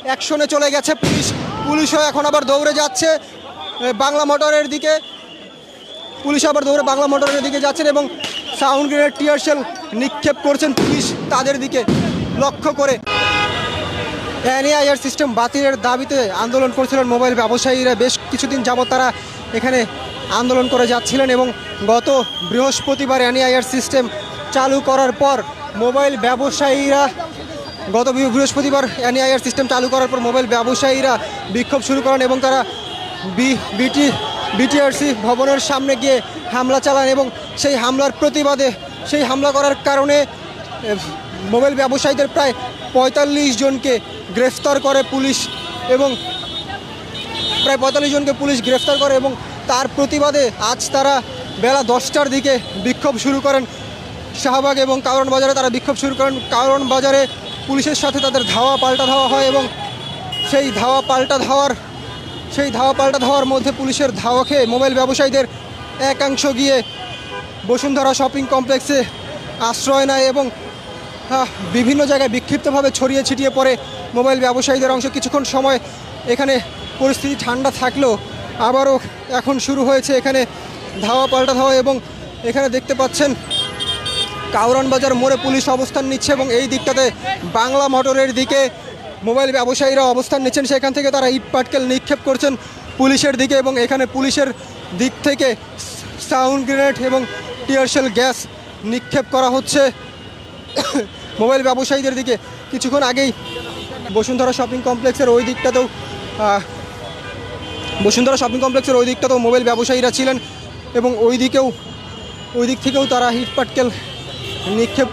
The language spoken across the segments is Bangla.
অ্যাকশনে চলে গেছে পুলিশও এখন আবার দৌড়ে যাচ্ছে বাংলা মোটরের দিকে। পুলিশ আবার দৌড়ে বাংলা মোটরের দিকে যাচ্ছেন এবং সাউন্ড গ্রেনেড টিয়ার শেল নিক্ষেপ করছেন পুলিশ তাদের দিকে লক্ষ্য করে। এনএআইআর সিস্টেম বাতিলের দাবিতে আন্দোলন করছিলেন মোবাইল ব্যবসায়ীরা। বেশ কিছুদিন যাবত তারা এখানে আন্দোলন করে যাচ্ছিলেন এবং গত বৃহস্পতিবার এনএআইআর সিস্টেম চালু করার পর মোবাইল ব্যবসায়ীরা এনএআইআর সিস্টেম চালু করার পর মোবাইল ব্যবসায়ীরা বিক্ষোভ শুরু করেন এবং তারা বিটিআরসি ভবনের সামনে গিয়ে হামলা চালান এবং সেই হামলার প্রতিবাদে হামলা করার কারণে মোবাইল ব্যবসায়ীদের প্রায় ৪৫ জনকে গ্রেফতার করে পুলিশ এবং গ্রেফতার করে এবং তার প্রতিবাদে আজ তারা বেলা 10টার দিকে বিক্ষোভ শুরু করেন শাহবাগ এবং কারওয়ান বাজারে। তারা বিক্ষোভ শুরু করেন কারওয়ান বাজারে, পুলিশের সাথে তাদের ধাওয়া পাল্টা ধাওয়া হয় এবং সেই ধাওয়া পাল্টা ধাওয়ার মধ্যে পুলিশের ধাওয়া খেয়ে মোবাইল ব্যবসায়ীদের একাংশ গিয়ে বসুন্ধরা শপিং কমপ্লেক্সে আশ্রয় নেয় এবং বিভিন্ন জায়গায় বিক্ষিপ্তভাবে ছড়িয়ে ছিটিয়ে পড়ে মোবাইল ব্যবসায়ীদের অংশ। কিছুক্ষণ সময় এখানে পরিস্থিতি ঠান্ডা থাকলেও আবারও এখন শুরু হয়েছে এখানে ধাওয়া পাল্টা ধাওয়া এবং এখানে দেখতে পাচ্ছেন কারওয়ান বাজার মোড়ে পুলিশ অবস্থান নিচ্ছে এবং এই দিকটাতে বাংলা মোটরের দিকে মোবাইল ব্যবসায়ীরা অবস্থান নিচ্ছেন। সেখান থেকে তারা ইট পাটকেল নিক্ষেপ করছেন পুলিশের দিকে এবং এখানে পুলিশের দিক থেকে সাউন্ড গ্রেনেড এবং টিয়ারশেল গ্যাস নিক্ষেপ করা হচ্ছে মোবাইল ব্যবসায়ীদের দিকে। কিছুক্ষণ আগেই বসুন্ধরা শপিং কমপ্লেক্সের ওই দিকটাতেও মোবাইল ব্যবসায়ীরা ছিলেন এবং ওই দিক থেকেও তারা ইট পাটকেল নিক্ষেপ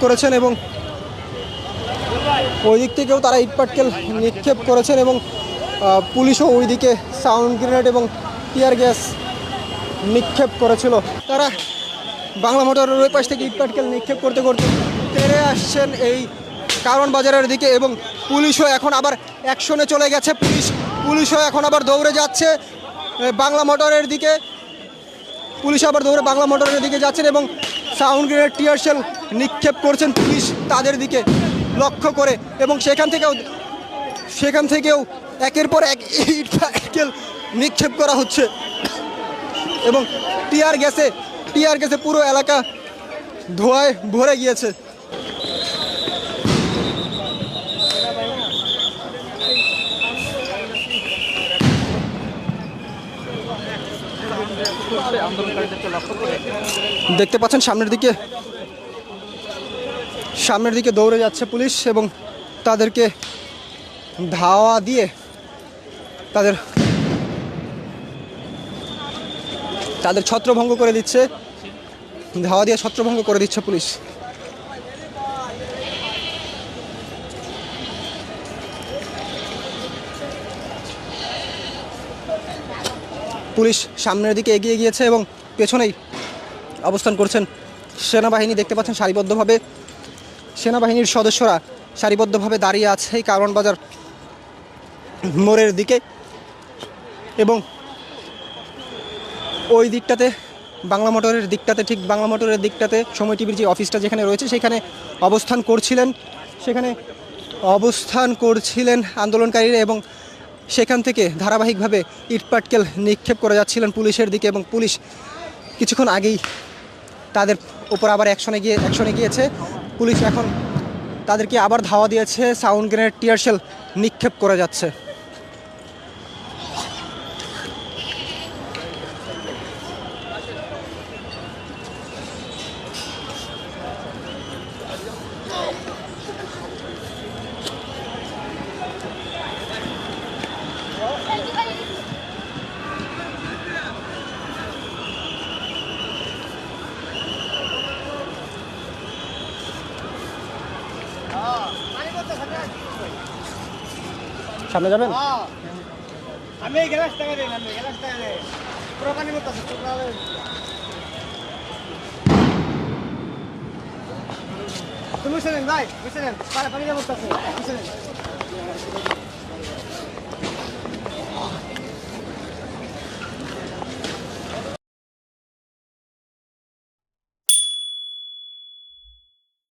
করেছেন এবং পুলিশও ওইদিকে সাউন্ড গ্রেনেড এবং টিয়ার গ্যাস নিক্ষেপ করেছিল। তারা বাংলা মোটরের ওই পাশ থেকে ইট পাটকেল নিক্ষেপ করতে তেড়ে আসছেন এই কারওয়ান বাজারের দিকে এবং পুলিশও এখন আবার অ্যাকশনে চলে গেছে। পুলিশও এখন আবার দৌড়ে যাচ্ছে বাংলা মোটরের দিকে। যাচ্ছেন এবং সাউন্ড গ্রেনেড টিয়ার শেল নিক্ষেপ করছেন পুলিশ তাদের দিকে লক্ষ্য করে এবং সেখান থেকেও একের পর এক ইট পাটকেল নিক্ষেপ করা হচ্ছে এবং টিয়ার গ্যাসে পুরো এলাকা ধোঁয়ায় ভরে গিয়েছে। দেখতে পাচ্ছেন সামনের দিকে দৌড়ে যাচ্ছে পুলিশ এবং তাদেরকে ধাওয়া দিয়ে তাদের ছত্রভঙ্গ করে দিচ্ছে পুলিশ। পুলিশ সামনের দিকে এগিয়ে গিয়েছে এবং পেছনেই অবস্থান করছেন সেনাবাহিনী। দেখতে পাচ্ছেন সেনাবাহিনীর সদস্যরা সারিবদ্ধভাবে দাঁড়িয়ে আছে এই কারওয়ান বাজার মোড়ের দিকে এবং ওই দিকটাতে বাংলা মোটরের দিকটাতে সময় টিভির যে অফিসটা যেখানে রয়েছে সেখানে অবস্থান করছিলেন আন্দোলনকারীরা এবং সেখান থেকে ধারাবাহিকভাবে ইট পাটকেল নিক্ষেপ করে যাচ্ছিলেন পুলিশের দিকে এবং পুলিশ কিছুক্ষণ আগেই তাদের উপর আবার অ্যাকশনে গিয়েছে। পুলিশ এখন তাদেরকে আবার ধাওয়া দিয়েছে, সাউন্ড গ্রেনেড টিয়ার শেল নিক্ষেপ করে যাচ্ছে। সামনে যাবেন? আমি এই গ্লাস টাকা দেন, পুরো পানি মরতেছে। তুমি শুনেন ভাই, বুঝছেন? পানি মরতেছে, বুঝছেন?